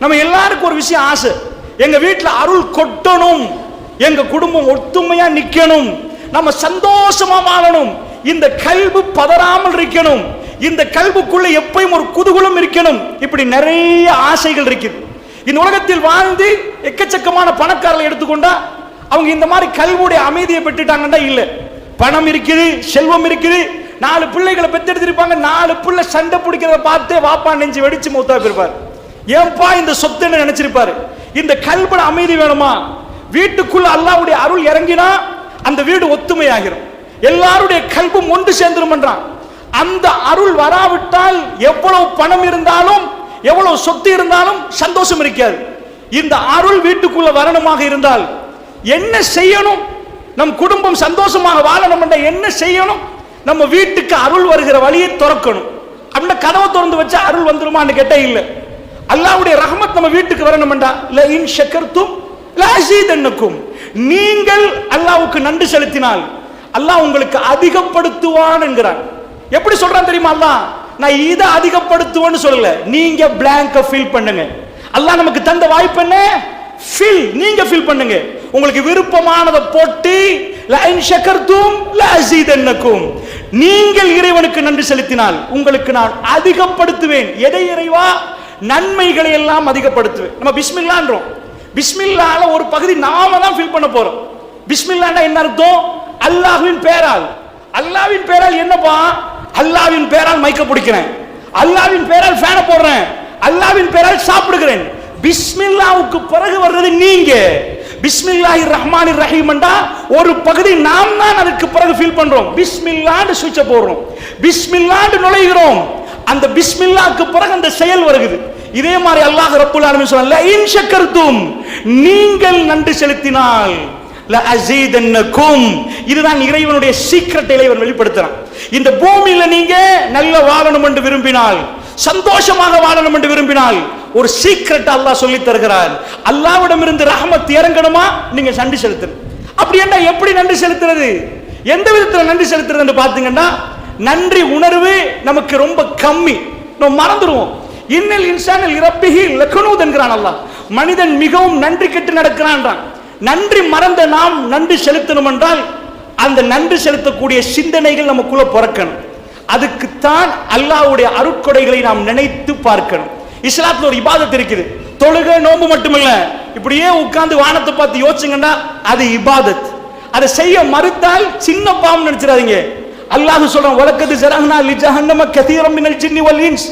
நம்ம எல்லாருக்கும் ஒரு விஷயம் ஆசை, எங்க வீட்டுல அருள் கொட்டணும், எங்க குடும்பம் ஒத்துமையா நிக்கணும், நம்ம சந்தோஷமா வாழணும், இந்த கல்பு பதறாமல் இருக்கணும், இந்த கல்புக்குள்ள எப்பயும் ஒரு குதூகலம் இருக்கணும். இப்படி நிறைய ஆசைகள் இருக்குது. இந்த உலகத்தில் வாழ்ந்து எக்கச்சக்கமான பணக்காரர்களை எடுத்துக்கொண்டா அவங்க இந்த மாதிரி கல்வுடைய அமைதியை பெற்றுட்டாங்கன்னா இல்ல. பணம் இருக்குது, செல்வம் இருக்குது, 4 பிள்ளைகளை பெற்றெடுத்திருப்பாங்க, 4 பிள்ளை சண்டை பிடிக்கிறத பார்த்து வாப்பா நெஞ்சு வெடிச்சு மௌத்தா போயிருப்பார். ஏன்பா இந்த சொத்துன்னு நினைச்சிருப்பாரு. இந்த கல்புல அமைதி வேணுமா? வீட்டுக்குள்ள அல்லாஹ்வுடைய அருள் இறங்கினா அந்த வீடு ஒத்துமையாகிரும், எல்லாருடைய கல்பும் ஒன்று சேர்ந்துரும்ன்றான். அந்த அருள் வராவிட்டால் எவ்வளவு பணம் இருந்தாலும் எவ்வளவு சொத்து இருந்தாலும் சந்தோஷம் இருக்காது. இந்த அருள் வீட்டுக்குள்ள வரணுமாக இருந்தால் என்ன செய்யணும்? நம் குடும்பம் சந்தோஷமாக வாழணும் என்ற என்ன செய்யணும்? நம்ம வீட்டுக்கு அருள் வருகிற வழியை திறக்கணும். அப்படின்னா கதவை திறந்து வச்சா அருள் வந்துருமான்னு கேட்டா இல்ல. அல்லாஹ்வுடைய ரஹ்மத் நம்ம வீட்டுக்கு வரணும் என்றா ல இன் ஷக்கர்தும் லஅஸீதன்னக்கும், நீங்கள் அல்லாஹ்வுக்கு நன்றி செலுத்தினால் அல்லாஹ் உங்களுக்கு அதிகப்படுத்துவான் என்கிறான். எப்படி சொல்றான் தெரியுமா? அல்லாஹ் நான் இதை அதிகப்படுத்துவேன்னு சொல்லல, நீங்க பிளாங்க ஃபில் பண்ணுங்க. அல்லாஹ் நமக்கு தந்த வாய்ப்பு என்ன? ஃபில், நீங்க ஃபில் பண்ணுங்க. உங்களுக்கு விருப்பமானதை போட்டு லஇன் ஷக்கர்தும் லஅஸீதன்னக்கும், நீங்கள் இறைவனுக்கு நன்றி செலுத்தினால் உங்களுக்கு நான் அதிகப்படுத்துவேன். எதை இறைவா? நன்மைகளை எல்லாம் அதிகப்படுத்துவேன். நம்ம பிஸ்மில்லான்றோம், பிஸ்மில்லால ஒரு பகுதி நாம தான் ஃபில் பண்ண போறோம். பிஸ்மில்லான்னா என்ன அர்த்தம்? அல்லாஹ்வின் பெயரால். அல்லாஹ்வின் பெயரால் என்னப்பா? அல்லாஹ்வின் பெயரால் மைக்க பிடிக்கிறேன், அல்லாஹ்வின் பெயரால் ஃபேனை போடுறேன், அல்லாஹ்வின் பெயரால் சாப்பிடுகிறேன். பிஸ்மில்லாவுக்கு பிறகு வர்றது நீங்க. பிஸ்மில்லாஹிர் ரஹ்மானிர் ரஹீம் என்றா ஒரு பகுதி நாம் தான் அதுக்கு பிறகு ஃபீல் பண்றோம். பிஸ்மில்லாஹ்னு சுவிட்ச போடுறோம், பிஸ்மில்லாஹ்னு நுழைகிறோம். அந்த பிஸ்மில்லாஹ்க்கு பிறகு அந்த செயல் வருகிறது. இதே மாதிரி அல்லாஹ் ரப்புல் ஆலமீன் சொல்றான், இன் ஷக்கர்தும், நீங்கள் நன்றி செலுத்தினால் லஅஸீதன்னக்கும். இதுதான் இறைவனுடைய சீக்ரெட்டை இறைவன் வெளிப்படுத்துறான். இந்த பூமியில நீங்க நல்ல வாழணும் என்று விரும்பினால், சந்தோஷமாக வாழணும் என்று விரும்பினால் ஒரு சீக்ரெட் அல்லாஹ் சொல்லி தருகிறார். அல்லாஹ்விடம் இருந்து ரஹ்மத் இறங்கணுமா? நீங்க நன்றி செலுத்தணும். அப்படி என்ன, எப்படி நன்றி செலுத்துறது? எந்த விதத்தில் நன்றி செலுத்துறது என்று பாத்தீங்கன்னா, நன்றி உணர்வு நமக்கு ரொம்ப கம்மி, நம்ம மறந்துடுவோம். இன்னல் இன்சானில் இரப்பிஹி லகனூத் என்கிறான் அல்லாஹ். மனிதன் மிகவும் நன்றி கெட்டு நடக்கிறான்றான். நன்றி மறந்த நாம் நன்றி செலுத்தணும் என்றால் அந்த நன்றி செலுத்தக்கூடிய சிந்தனைகள் நமக்குள்ள பிறக்கணும். அதுக்குத்தான் அல்லாஹ்வுடைய அருட்கொடைகளை நாம் நினைத்து பார்க்கணும். இஸ்லாத்துல ஒரு இபாதத் இருக்குது. தொழுகை நோன்பு மட்டுமில்ல, இப்படியே உட்கார்ந்து வானத்தை பார்த்து யோசிச்சுங்கன்னா அது இபாதத். அதை செய்ய மறுத்தால் சின்ன பாவம் நினைச்சிடாதீங்க. அல்லாஹ் சொல்றான், வலக்கது ஜரஹ்னா லிஜஹன்னம கதீரம் மினல் ஜின்னி வல் இன்ஸ்,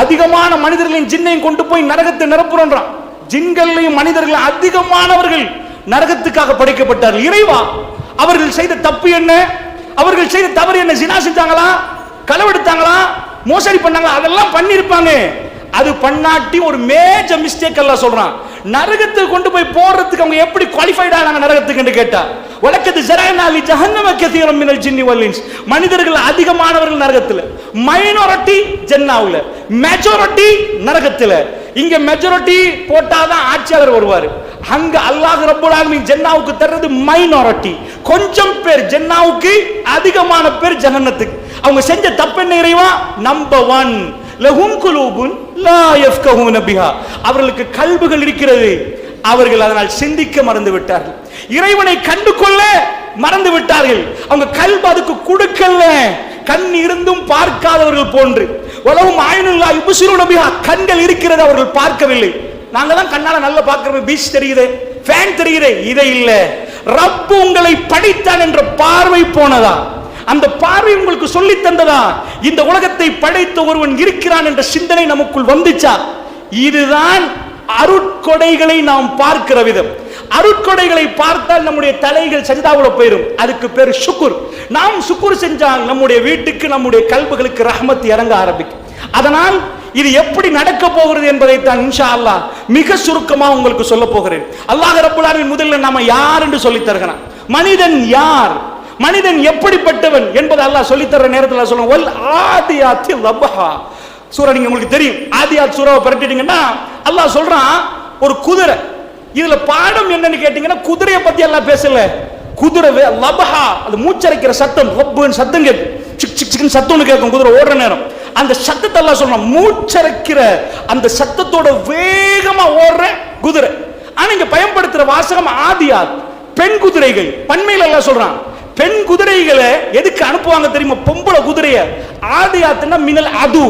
அதிகமான மனிதர்களின் ஜின்னையும் கொண்டு போய் நரகத்தை நிரப்புறோன்றான். ஜின்களையும் மனிதர்கள் அதிகமானவர்கள் நரகத்துக்காக படைக்கப்பட்டார்கள். இறைவா, அவர்கள் செய்த தப்பு என்ன? அவர்கள் செய்த தவறு என்ன? ஜினா செஞ்சாங்களா? களவெடுத்தாங்களா? மோசடி பண்ணாங்களா? அதெல்லாம் பண்ணிருப்பாங்க. அது பண்ணாட்டி ஒரு மேஜர் மிஸ்டேக் அல்லாஹ் சொல்றான். நரகத்துக்கு கொண்டு போய் போடுறதுக்கு அவங்க எப்படி குவாலிஃபைட் ஆனாங்க நரகத்துக்கு என்று கேட்டா, வலக்கது ஜரஹ்னா லி ஜஹன்னம கதீரம் மினல் ஜின்னி வல் இன்ஸ், மனிதர்கள் அதிகமானவர்கள் நரகத்துல, மைனாரிட்டி ஜன்னாவுல, மெஜாரிட்டி நரகத்துல. இங்க மெஜாரிட்டி போட்டாதான் ஆட்சியாளர் வருவார். அங்க அல்லாஹ் ரப்பல் ஆலமீன் ஜன்னாவுக்கு தர்றது மைனாரிட்டி, கொஞ்சம் பேர் ஜன்னாவுக்கு, அதிகமான பேர் ஜஹன்னத்துக்கு. அவங்க செஞ்ச தப்பு என்ன இறைவா? நம்பர் 1, லஹும் குலூபுன் லா யஃப்கஹூன பிஹா, அவர்களுக்கு கல்புகள் இருக்கிறது, அவர்கள் அதனால் சிந்திக்க மறந்து விட்டார்கள், இறைவனை கண்டு கொள்ள மறந்து விட்டார்கள். அவங்க கல்பு அதுக்கு கொடுக்கல, கண் இருந்தும் பார்க்காதவர்கள் போன்று. வலஹும் ஐனுன் லா யுப்சிரூன பிஹா, கண்கள் இருக்கிறது அவர்கள் பார்க்கவில்லை. நாங்க தான் கண்ணால நல்லா பார்க்கிறோம், பீச் தெரியுது, ஃபேன் தெரியுது, இதை இல்ல. ரப்பு உங்களை படைத்தான் என்ற பார்வை போனதா? அந்த பார்வை உங்களுக்கு சொல்லி தந்ததா? இந்த உலகத்தை படைத்த ஒருவன் இருக்கிறான் என்ற சிந்தனை நமக்குள் வந்துச்சா? இதுதான் அருட்கொடைகளை நாம் பார்க்கிற விதம். அருட்கொடைகளை பார்த்தால் நம்முடைய தலைகள் சஜிதாவுல போயிடும். அதுக்கு பேர் சுக்குர். நாம் சுக்குர் செஞ்சால் நம்முடைய வீட்டுக்கு, நம்முடைய கல்புகளுக்கு ரஹ்மத் இறங்க ஆரம்பிக்கும். அதனால் இது எப்படி நடக்க போகிறது என்பதை தான் இன்ஷா அல்லாஹ் மிக சுருக்கமாக உங்களுக்கு சொல்ல போகிறேன். அல்லாஹ் ரப்பல் ஆலமீன் முதல்ல நாம யார் என்று சொல்லி தருகிறான். மனிதன் யார், மனிதன் எப்படிப்பட்டவன் என்பதை அல்லாஹ் சொல்லி தர நேரத்தில் சொல்லுவான், வல் ஆதியாத்தி லபஹா சூரா. நீங்க உங்களுக்கு தெரியும், ஆதியாத் சூராவை பரட்டிட்டீங்கன்னா அல்லாஹ் சொல்றான் ஒரு குதிரை. இதுல பாடம் என்னன்னு கேட்டீங்கன்னா, குதிரையை பத்தி எல்லாம் பேசல. குதிரை லபஹா, அது மூச்சரைக்கிற சத்தம், ரப்புன்னு சத்தம் கேட்கும், சிக் சிக் சிக்னு சத்தம்னு கேட்கும் குதிரை ஓடுற நேரம். அந்த சத்தத்தை எல்லாம் சொல்றான், மூச்சரைக்கிற அந்த சத்தத்தோட வேகமா ஓடுற குதிரை. ஆனா இங்க பயன்படுத்துற வாசகம் ஆதியாத், பெண் குதிரைகள். பன்மையில எல்லாம் சொல்றான், பெண் குதிரைகளை எதுக்கு அனுப்புவாங்க தெரியுமா? பொம்பளை குதிரைய. ஆதியாத்னா மினல் அது,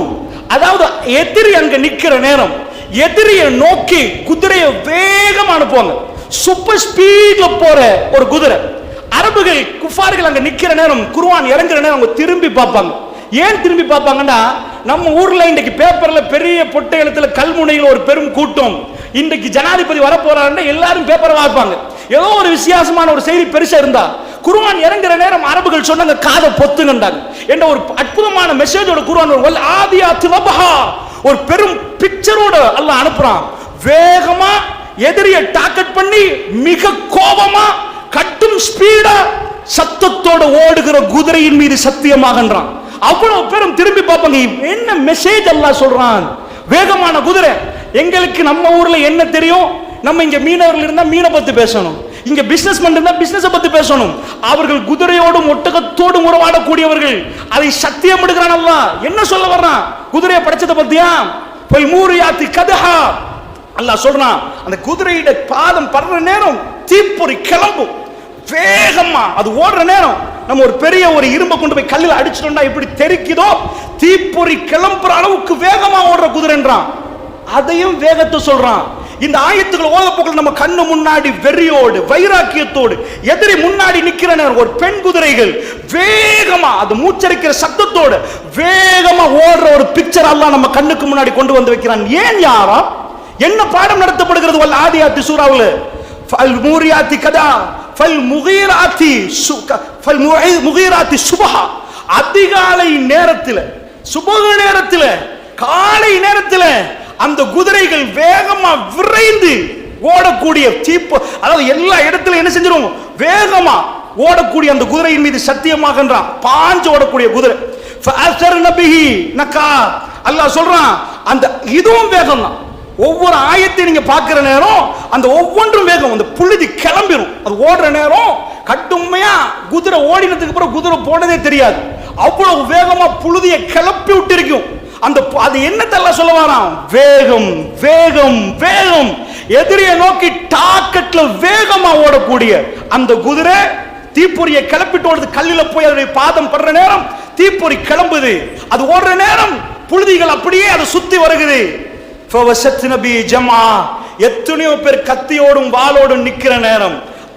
அதாவது எதிரி அங்க நிக்கிற நேரம் எதிரியை நோக்கி குதிரையை வேகமா அனுப்புவாங்க. சூப்பர் ஸ்பீட்ல போற ஒரு குதிரை. அரபுகள் குஃபார்கள் அங்க நிக்கிற நேரம், குர்ஆன் இறங்குற நேரம் அவங்க திரும்பி பார்ப்பாங்க. ஏன் திரும்பி பார்ப்பாங்கன்னா, நம்ம ஊர்ல இன்றைக்கு பேப்பர்ல பெரிய பொட்டை எழுத்துல கல்முனையில் ஒரு பெரும் கூட்டம், இன்றைக்கு ஜனாதிபதி வர போறாருன்னா எல்லாரும் பேப்பரை வாய்ப்பாங்க. ஏதோ ஒரு வித்தியாசமான ஒரு செய்தி பெருசா இருந்தா குர்ஆன் இறங்குற நேரம் அரபுகள் சொன்னாங்க காதை பொத்துங்கண்டாங்க என்ற ஒரு அற்புதமான மெசேஜோட குர்ஆன் ஆதியாத் லபஹா ஒரு பெரும் பிக்சரோட அல்லாஹ் அனுப்புறான். வேகமா எதிரியை டார்கெட் பண்ணி மிக கோபமா கட்டும் ஸ்பீடா சத்தத்தோட ஓடுகிற குதிரையின் மீது சத்தியமாகன்றான். அவ்வளவு பேரும் திரும்பி பார்ப்பாங்க, என்ன மெசேஜ் அல்லாஹ் சொல்றான். வேகமான குதிரை. எங்களுக்கு நம்ம ஊர்ல என்ன தெரியும்? நம்ம இங்க மீனவர்கள் இருந்தா மீனை பத்தி பேசணும், இங்க பிசினஸ் இருந்தா பிசினஸ் பத்தி பேசணும். அவர்கள் குதிரையோடும் ஒட்டகத்தோடும் உறவாடக்கூடியவர்கள். அதை சத்தியம் எடுக்கிறான் அல்லாஹ். என்ன சொல்ல வர்றான்? குதிரையை படைச்சதை பத்தியா? போய் மூரியாத்தி கதஹா அல்லாஹ் சொல்றான், அந்த குதிரையோட பாதம் படுற நேரம் தீப்பொறி கிளம்பும் வேகமா. அது ஓடுற நேரம் நம்ம ஒரு பெரிய ஒரு இரும்பை கொண்டு போய் கல்லில் அடிச்சிட்டோம்னா எப்படி தெரிக்குதோ, தீப்பொறி கிளம்புற அளவுக்கு வேகமா ஓடுற குதிரைன்றான். அதையும் வேகத்தை சொல்றான். இந்த ஆயத்துக்கள் ஓத போக்கள் நம்ம கண்ணு முன்னாடி வெறியோடு வைராக்கியத்தோடு எதிரி முன்னாடி நிக்கிற நேரம் ஒரு பெண் குதிரைகள் வேகமா அது மூச்சரிக்கிற சத்தத்தோடு வேகமா ஓடுற ஒரு பிக்சர் அல்லாஹ் நம்ம கண்ணுக்கு முன்னாடி கொண்டு வந்து வைக்கிறான். ஏன் யாரா? என்ன பாடம் நடத்தப்படுகிறது? வல் ஆதியாத்தி சூராவில் ஃபல் மூரியாத்தி கதா ஃபல் முகீராத்தி சுபஹா. அதிகாலை நேரத்தில், சுபஹ நேரத்தில், காலை நேரத்தில் அந்த குதிரைகள் வேகமா விரைந்து ஓடக்கூடிய தீப்பு, அதாவது எல்லா இடத்துல என்ன செஞ்சிரும்? வேகமா ஓடக்கூடிய அந்த குதிரையின் மீது சத்தியமாகன்றான். பாஞ்சு ஓடக்கூடிய குதிரை. அல்லாஹ் சொல்றான், அந்த இதுவும் வேகம் தான். ஒவ்வொரு ஆயத்தை நீங்க பார்க்கிற நேரம் அந்த ஒவ்வொன்றும் வேகம், அந்த புழுதி கிளம்பிடும். அது ஓடுற நேரம் கட்டுமையா குதிரை ஓடினதுக்கு அப்புறம் குதிரை போனதே தெரியாது. அவ்வளவு வேகமா புழுதியை கிளப்பி விட்டு இருக்கும். அந்த அது என்னத்தெல்லாம் சொல்ல வரான்? வேகம் வேகம் வேகம். எதிரியை நோக்கி டாக்கெட்ல வேகமா ஓடக்கூடிய அந்த குதிரை தீப்பொறியை கிளப்பிட்டு ஓடுது. கல்லில போய் அதனுடைய பாதம் படுற நேரம் தீப்பொறி கிளம்புது. அது ஓடுற நேரம் புழுதிகள் அப்படியே அதை சுத்தி வருகுது. எத்தனையோ பேர் கத்தியோடும் வாளோடும் நிக்கிற நேரம்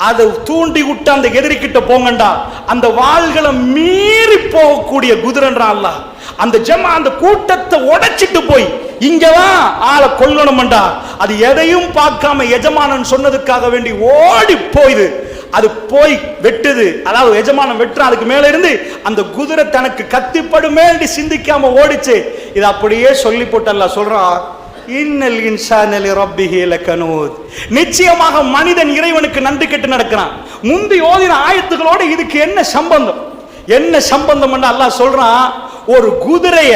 அதை தூண்டி விட்டு அந்த எதிரி கிட்ட போங்கண்டா, அந்த வாள்களை மீறி போகக்கூடிய குதிரைன்றான் அல்லாஹ். அந்த ஜமா அந்த கூட்டத்தை உடைச்சிட்டு போய் இங்கதான் ஆளை கொல்லணும்டா, அது எதையும் பார்க்காம எஜமானன் சொன்னதுக்காக வேண்டி ஓடி போயுது. அது போய் வெட்டுது. அதாவது எஜமானன் வெட்டுறான், அதுக்கு மேல இருந்து அந்த குதிரை தனக்கு கத்திப்படுமே சிந்திக்காம ஓடிச்சு. இது அப்படியே சொல்லி போட்டு அல்லாஹ் சொல்றான், இன்னல் இன்சான லிரப்பிஹி லகனூத். நிச்சயமாக மனிதன் இறைவனுக்கு நன்றி கெட்டு நடக்கிறான். முந்தி ஓதின ஆயத்துகளோட இதுக்கு என்ன சம்பந்தம்? என்ன சம்பந்தம் அல்லாஹ் சொல்றான், ஒரு குதிரைய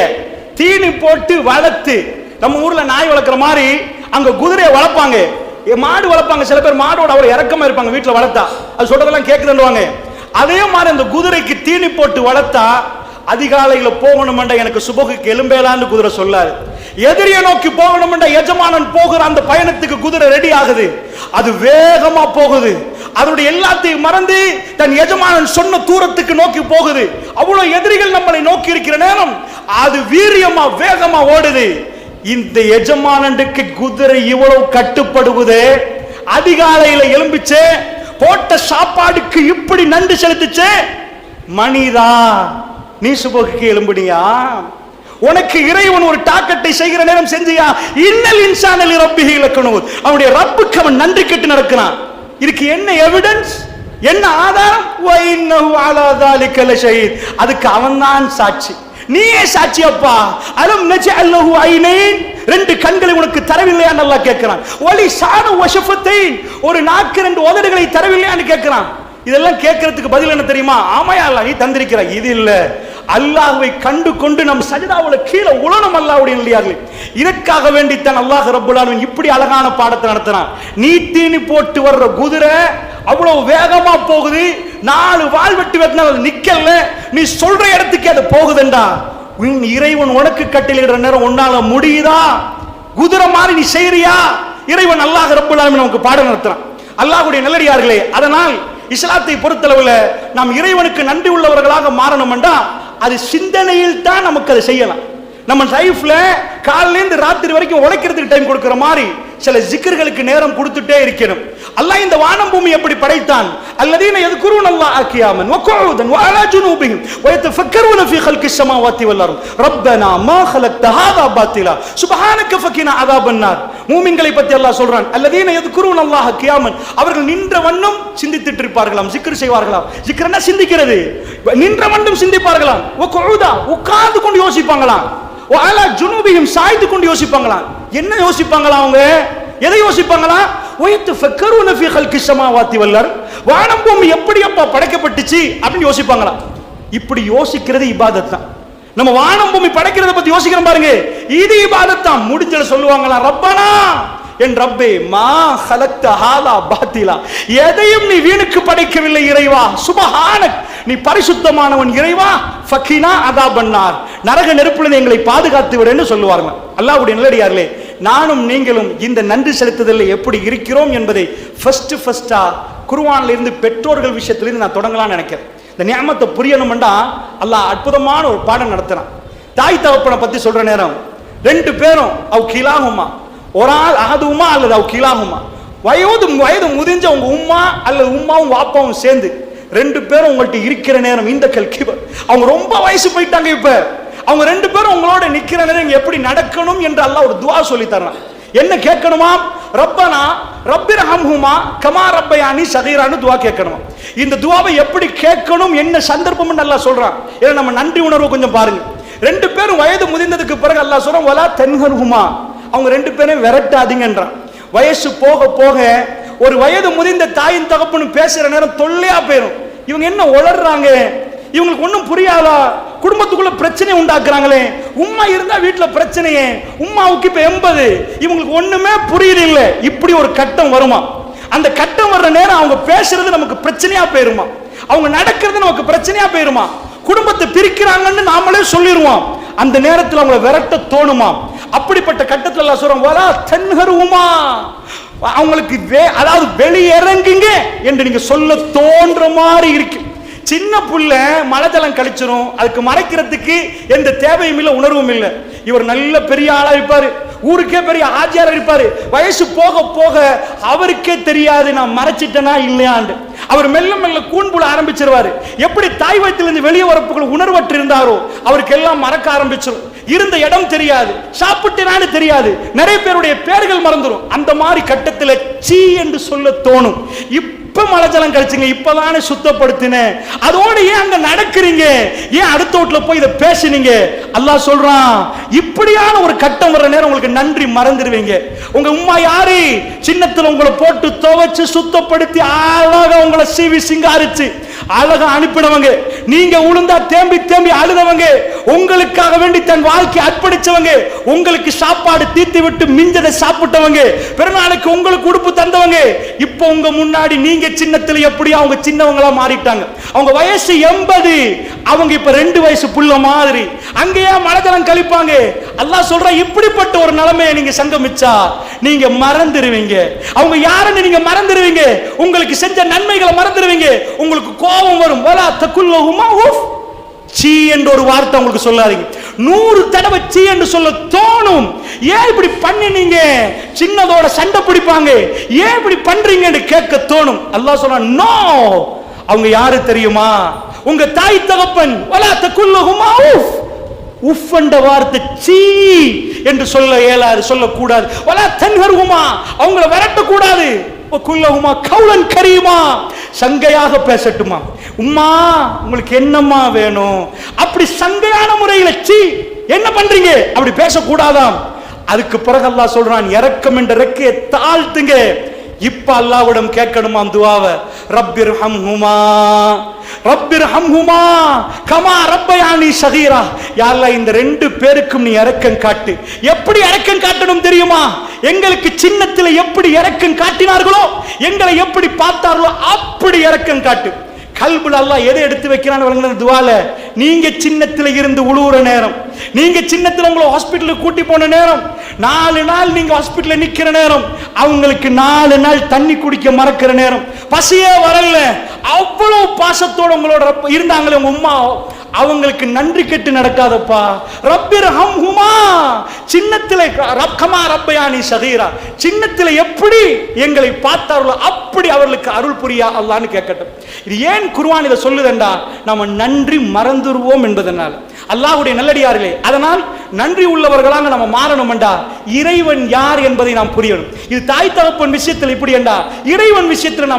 தீனி போட்டு வளர்த்து, நம்ம ஊர்ல நாய் வளர்க்குற மாதிரி அங்க குதிரையை வளர்ப்பாங்க, மாடு வளர்ப்பாங்க. சில பேர் மாடோட அவ்வளவு இறக்கமா இருப்பாங்க, வீட்டுல வளர்த்தா அது சொல்றதெல்லாம் கேட்குதுன்னுவாங்க. அதே மாதிரி அந்த குதிரைக்கு தீனி போட்டு வளர்த்தா அதிகாலையில போகணும்டா எனக்கு சுபகுக்கு எலும்பேலான்னு குதிரை சொல்லாரு. எதிரியை நோக்கி போகணும்டா எஜமானன் போகிற அந்த பயணத்துக்கு குதிரை ரெடி ஆகுது. அது வேகமா போகுது. அதனுடைய எல்லாத்தையும் மறந்து தன் எஜமானன் சொன்ன தூரத்துக்கு நோக்கி போகுது. அவ்வளவு எதிரிகள் நம்மளை நோக்கி இருக்கிற நேரம் அது வீரியமா வேகமா ஓடுது. இந்த எஜமானனுக்கு குதிரை இவ்வளவு கட்டுப்படுவது, அதிகாலையில எழும்பிச்சு போட்ட சாப்பாடுக்கு இப்படி நன்றி செலுத்துச்சு. மனிதா, நீ சுபகுக்கு எழும்புனியா? உனக்கு இறைவன் ஒரு டாக்கெட்டை செய்கிற நேரம் செஞ்சியா? இன்னல் இன்சான லிரப்பிஹி லகனூத். அவனுடைய ரப்புக்கு அவன் நன்றி கெட்டு நடக்கிறான். இதுக்கு என்ன எவிடன்ஸ், என்ன ஆதாரம்? வ இன்னஹு அலா ஸாலிக லஷஹீத். அதுக்கு அவன்தான் சாட்சி. நீயே சாட்சி அப்பா. அலம் நஜஅல் லஹு ஐனைன், ரெண்டு கண்களை உனக்கு தரவில்லையான்னு அல்லாஹ் கேட்கிறான். வலி சான வஷஃபத்தைன், ஒரு நாக்கு ரெண்டு உதடுகளை தரவில்லையான்னு கேட்கிறான். இதெல்லாம் கேட்கறதுக்கு பதில் என்ன தெரியுமா? ஆமாயா அல்லாஹ் நீ தந்திருக்கிறாய். இது இல்ல, அல்லாஹ்வை கண்டு கொண்டு நம் சஜிதாவுல கீழே உலனம் அல்லாஹ்வுடைய இல்லையார்கள். இதற்காக வேண்டித்தான் அல்லாஹ் ரப்பல் ஆலமீன் இப்படி அழகான பாடத்தை நடத்தினான். நீ தீனி போட்டு வர்ற குதிரை அவ்வளவு வேகமா போகுது, 4 வால் வெட்டி வெட்டினா நிக்கல, நீ சொல்ற இடத்துக்கு அது போகுதுண்டா. இறைவன் உனக்கு கட்டளையிடுற நேரம் உன்னால முடியுதா? குதிரை மாதிரி நீ செய்யறியா? இறைவன் அல்லாஹ் ரப்பல் ஆலமீன் நமக்கு பாடம் நடத்துறான். அல்லாஹ்வுடைய நல்லடியார்களே, அதனால் இஸ்லாத்தை பொறுத்தளவுல நாம் இறைவனுக்கு நன்றி உள்ளவர்களாக மாறணும் என்றா அது சிந்தனையில் தான் நமக்கு அதை செய்யலாம். நம்ம லைஃப்ல காலையில இருந்து ராத்திரி வரைக்கும் உழைக்கிறதுக்கு டைம் கொடுக்கிற மாதிரி சில ஜிக்ர்களுக்கு நேரம் கொடுத்துட்டே இருக்கணும். அல்லாஹ் இந்த வானம் பூமி எப்படி படைத்தான்? அல்லதீன யذكرون الله قياما وقعودا وعلى جنوبهم ويتفكرون في خلق السماوات والارض ربنا ما خلقت هذا باطلا سبحانك فقنا عذاب النار. மூமின்களை பத்தி அல்லாஹ் சொல்றான், அல்லதீன யذكرون الله قياما, அவர்கள் நின்ற வண்ணம் சிந்தித்துட்டு இருப்பார்களாம், ஜிக்ர் செய்வார்களாம். ஜிக்ர்னா சிந்திக்கிறது, நின்ற வண்ணம் சிந்திப்பார்களாம். وقعودا, உட்கார்ந்து கொண்டு யோசிப்பாங்களாம். وعلى جنوبهم, சாய்ந்து கொண்டு யோசிப்பாங்களாம். என்ன யோசிப்பாங்களா? அவங்க எதை யோசிப்பாங்களா? ويتفكرون في خلق السماوات والارض, வானம் பூமி எப்படி அப்பா படைக்கப்பட்டுச்சு அப்படின்னு யோசிப்பாங்களா. இப்படி யோசிக்கிறது இபாதத் தான். நம்ம வானம் பூமி படைக்கிறத பத்தி யோசிக்கிறோம் பாருங்க, இது இபாதத் தான். முடிச்சல சொல்லுவாங்களா, ரப்பனா, என் ரப்பே, மா ஹலக்த ஹாலா பாத்திலா, எதையும் நீ வீணுக்கு படைக்கவில்லை இறைவா, சுபஹானக், நீ பரிசுத்தமானவன் இறைவா, ஃபகினா அதாபன்னார், நரக நெருப்பிலிருந்து எங்களை பாதுகாத்து விடுன்னு சொல்லுவாங்க. அல்லாஹ்வுடைய நல்லடியார்களே, நானும் நீங்களும் இந்த நன்றி செலுத்துதலில் எப்படி இருக்கிறோம் என்பதை ஃபர்ஸ்டா குர்ஆன்ல இருந்து பெற்றோர்கள் விஷயத்திலிருந்து நான் தொடங்கலாம்னு நினைக்கிறேன். இந்த நியமத்தை புரியணும்னா அல்லாஹ் அற்புதமான ஒரு பாடம் நடத்துறான். தாய் தகப்பனை பத்தி சொல்ற நேரம், ரெண்டு பேரும் அவ் கிலாகுமா, ஒரு ஆள் அகதுமா அல்லது அவ் கிலாகுமா, வயது முதிஞ்ச உங்க உம்மா அல்லது உம்மாவும் வாப்பாவும் சேர்ந்து ரெண்டு பேரும் உங்கள்கிட்ட இருக்கிற நேரம், இந்த கல்கிபர், அவங்க ரொம்ப வயசு போயிட்டாங்க, இப்ப அவங்க ரெண்டு பேரும் உங்களோட நிக்கிற நேரம் எப்படி நடக்கணும் என்று அல்லாஹ் ஒரு துஆ சொல்லி தர்றான். என்ன கேட்கணுமா? ரப்பனா ரப்பிர்ஹம்ஹுமா கமா ரப்பயானி ஸகீரான்னு துஆ கேட்கணுமா. இந்த துஆவை எப்படி கேட்கணும், என்ன சந்தர்ப்பம்னு அல்லாஹ் சொல்றான். ஏன்னா நம்ம நன்றி உணர்வு கொஞ்சம் பாருங்க. ரெண்டு பேரும் வயது முதிர்ந்ததுக்கு பிறகு அல்லாஹ் சொல்றான், வலா தன்ஹர்ஹுமா, அவங்க ரெண்டு பேரும் விரட்டாதீங்கன்றான். வயசு போக போக ஒரு வயது முதிர்ந்த தாயின் தகப்பனும் பேசுற நேரம் தொல்லையா போயிடும். இவங்க என்ன உளறாங்க, இவங்களுக்கு ஒன்றும் புரியாதா, குடும்பத்துக்குள்ள பிரச்சனை உண்டாக்குறாங்களே, உம்மா இருந்தா வீட்டுல பிரச்சனையே, உம்மாவுக்கு இப்ப 80, இவங்களுக்கு ஒண்ணுமே புரியல. இப்படி ஒரு கட்டம் வருமா? அந்த கட்டம் வர்ற நேரம் அவங்க பேசுறது நமக்கு பிரச்சனையா போயிருமா, அவங்க நடக்கிறது நமக்கு பிரச்சனையா போயிருமா, குடும்பத்தை பிரிக்கிறாங்கன்னு நாமளே சொல்லிடுவோம். அந்த நேரத்தில் அவங்களை விரட்ட தோணுமா? அப்படிப்பட்ட கட்டத்தில் எல்லாம் சொல்றோம், வலா தன்ஹருமா, அவங்களுக்கு அதாவது வெளியிறங்குங்க என்று நீங்க சொல்ல தோன்ற மாதிரி இருக்கு. சின்ன புள்ள மழை ஜலம் கழிச்சிரும், அதுக்கு மறைக்கிறதுக்கு எந்த தேவையும் இல்லை, உணர்வும் இல்லை. இவர் நல்ல பெரிய ஆளா இருப்பாரு, ஊருக்கே பெரிய ஆஜியாரா இருப்பாரு. வயசு போக போக அவருக்கே தெரியாது நான் மறைச்சிட்டேனா இல்லையாண்டு. அவர் மெல்ல மெல்ல கூண்புல ஆரம்பிச்சிருவாரு. எப்படி தாய் வயிற்றிலிருந்து வெளியே வரப்புகள் உணர்வற்று இருந்தாரோ அவருக்கு எல்லாம் மறக்க ஆரம்பிச்சிடும். இருந்த இடம் தெரியாது, சாப்பிட்டேனான்னு தெரியாது, நிறைய பேருடைய பேர்கள் மறந்துடும். அந்த மாதிரி கட்டத்தில் சீ என்று சொல்ல தோணும். இப்ப மழை ஜலம் கழிச்சுங்க, இப்பதானே சுத்தப்படுத்தினேன், அதோட ஏன் அங்க நடக்கிறீங்க, ஏன் அடுத்த வீட்டுல போய் இதை பேசுனீங்க? அல்லாஹ் சொல்றான், இப்படியான ஒரு கட்டம் வர்ற நேரம் உங்களுக்கு நன்றி மறந்துடுவீங்க. உங்க உம்மா யாரு? சின்னத்துல உங்களை போட்டு துவைச்சு சுத்தப்படுத்தி அழகா உங்களை சீவி சிங்காரிச்சு அழகா அனுப்பினவங்க. நீங்க உளுந்தா தேம்பி தேம்பி அழுதவங்க, உங்களுக்காக வேண்டி தன் வாழ்க்கை அர்ப்பணிச்சவங்க, உங்களுக்கு சாப்பாடு தீர்த்து விட்டு மிஞ்சதை சாப்பிட்டவங்க, பிறநாளுக்கு உங்களுக்கு உடுப்பு தந்தவங்க. இப்போ உங்க முன்னாடி நீங்க சின்னத்துல எப்படி அவங்க சின்னவங்களா மாறிட்டாங்க. அவங்க வயசு 80, அவங்க இப்ப 2 வயசு புள்ள மாதிரி அங்கேயே மலஜலம் கழிப்பாங்க. அல்லாஹ் சொல்ற, இப்படிப்பட்ட ஒரு நிலைமையை நீங்க சங்கமிச்சா நீங்க மறந்துடுவீங்க. அவங்க யாருன்னு நீங்க மறந்துடுவீங்க, உங்களுக்கு செஞ்ச நன்மைகளை மறந்துடுவீங்க, உங்களுக்கு கோபம் வரும். வலா தகுல்லஹுமா உஃப், சீ என்ற ஒரு வார்த்தை உங்களுக்கு சொல்லாதீங்க. 100 தடவை சீ என்று சொல்ல தோணும். ஏன் இப்படி பண்ணினீங்க? சின்னதோட சண்டை பிடிப்பாங்க, ஏன் இப்படி பண்றீங்கன்னு கேட்க தோணும். அல்லாஹ் சொல்றான், நோ, அவங்க யாரு தெரியுமா? உங்க தாய் தகப்பன். வலா தகுல்லஹுமா உஃப், உஃப் என்ற வார்த்தை சீ என்று சொல்ல இயலாது, சொல்லக்கூடாது. வலா தன்ஹர்ஹுமா, அவங்களை விரட்டக்கூடாது. குல்லஹுமா கௌலன் கரீமா, சங்கையாக பேசட்டுமா. உம்மா உங்களுக்கு என்னம்மா வேணும், அப்படி சங்கையான முறையில் சீ என்ன பண்றீங்க அப்படி பேசக்கூடாதாம். அதுக்கு பிறகு அல்லாஹ் சொல்றான், இரக்கம் என்ற ரெக்கையை தாழ்த்துங்க. இப்ப அல்லாஹ்விடம் கேட்கணுமாம் துஆவை, ரப்பிர்ஹம்ஹுமா ரப்பிர்ஹம்ஹுமா கமா ரப்பயானி ஸகீரா. யா அல்லாஹ், இந்த 2 பேருக்கும் நீ இரக்கம் காட்டு. எப்படி இரக்கம் காட்டணும் தெரியுமா? எங்களுக்கு சின்னத்தில் எப்படி இரக்கம் காட்டினார்களோ, எங்களை எப்படி பார்த்தார்களோ அப்படி இரக்கம் காட்டு. கல்புல அல்லாஹ் எதை எடுத்து வைக்கிறான்னு வழங்கின துவால, நீங்க சின்னத்துல இருந்து உழுவுற நேரம், நீங்க சின்னத்துல உங்களை ஹாஸ்பிட்டலுக்கு கூட்டி போன நேரம், 4 நாள் நீங்க ஹாஸ்பிட்டல்ல நிக்கிற நேரம், அவங்களுக்கு 4 நாள் தண்ணி குடிக்க மறக்கிற நேரம், பசியே வரல, அவ்வளவு பாசத்தோட உங்களோட இருந்தாங்களே உங்க அம்மா, அவங்களுக்கு நன்றி கெட்டு நடக்காதப்பா. ரப்பிர்ஹம்ஹுமா, சின்னத்திலே ரப்கமா ரப்பயானி சகீரா, சின்னத்திலே எப்படி எங்களை பார்த்தார்களோ அப்படி அவர்களுக்கு அருள் புரியா அல்லாஹ்னு கேட்கட்டும். இது ஏன் குர்ஆன் இதை சொல்லுதண்டா, நம்ம நன்றி மறந்துடுவோம் என்பதனால். அல்லாஹ்வுடைய நல்லடியார்களே, அதனால் நன்றி உள்ளவர்களாக நம்ம மாறணும்டா, இறைவன் யார் என்பதை நாம் புரியணும். இது தாய் தகப்பன் விஷயத்தில் இப்படி என்றா, இறைவன் விஷயத்தில்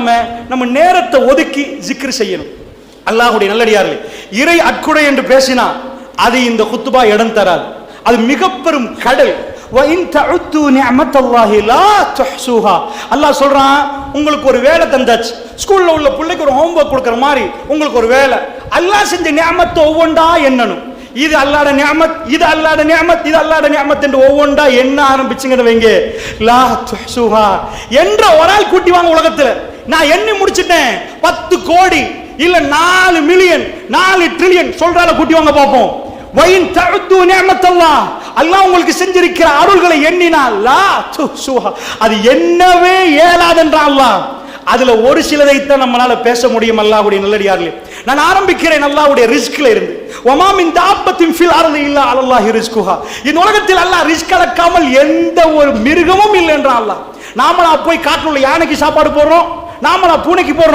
நம்ம நேரத்தை ஒதுக்கி ஜிக்ர் செய்யணும். அல்லாஹ்வுடைய நல்லடியார்களே, இறை அற்குடை என்று பேசினா அது இந்த குத்துபா இடம் தராது. அது மிக பெரும் கடல். அல்லாஹ் சொல்றான், உங்களுக்கு ஒரு வேலை தந்தாச்சு, ஸ்கூல்ல உள்ள பிள்ளைக்கு ஒரு ஹோம்வொர்க் கொடுக்கிற மாதிரி உங்களுக்கு ஒரு வேலை. அல்லாஹ் செஞ்ச நிஅமத்தை ஒவ்வொன்றா எண்ணணும். இது அல்லாஹ்வுடைய நிஅமத், இது அல்லாஹ்வுடைய நிஅமத், இது அல்லாஹ்வுடைய நிஅமத் என்று ஒவ்வொன்றா எண்ண ஆரம்பிச்சுங்கன்னு வைங்க, லா துஹ்சுஹா என்ற ஒரு ஆள் கூட்டி வாங்க உலகத்துல. நான் எண்ணி முடிச்சிட்டேன், 10 கோடி இல்ல 4 மில்லியன் 4 ட்ரில்லியன் சொல்றால கூட்டி வாங்க பாப்போம். வைன் தஅது நிஅமத்தல்லாஹ், அல்லாஹ் உங்களுக்கு செஞ்சிருக்கிற அருள்களை எண்ணினால் லா துஹ்சுஹா, அது என்னவே இயலாதென்றான் அல்லாஹ். அதுல ஒரு சிலதை தான் நம்மளால பேச முடியும். அல்லாஹ்வுடைய நல்லடியார்களே, நான் ஆரம்பிக்கிறேன் அல்லாஹ்வுடைய ரிஸ்க்ல இருந்து. வமா மின் தாபத்தின் ஃபில் அர்தி இல்லா அலல்லாஹி ரிஸ்குஹா, இந்த உலகத்தில் அல்லாஹ் ரிஸ்க் அளக்காமல் எந்த ஒரு மிருகமும் இல்லை என்றான் அல்லாஹ். நாமளா போய் காட்டுல யானைக்கு சாப்பாடு போடுறோம், நாமளா பூனைக்கு போடுறோம்.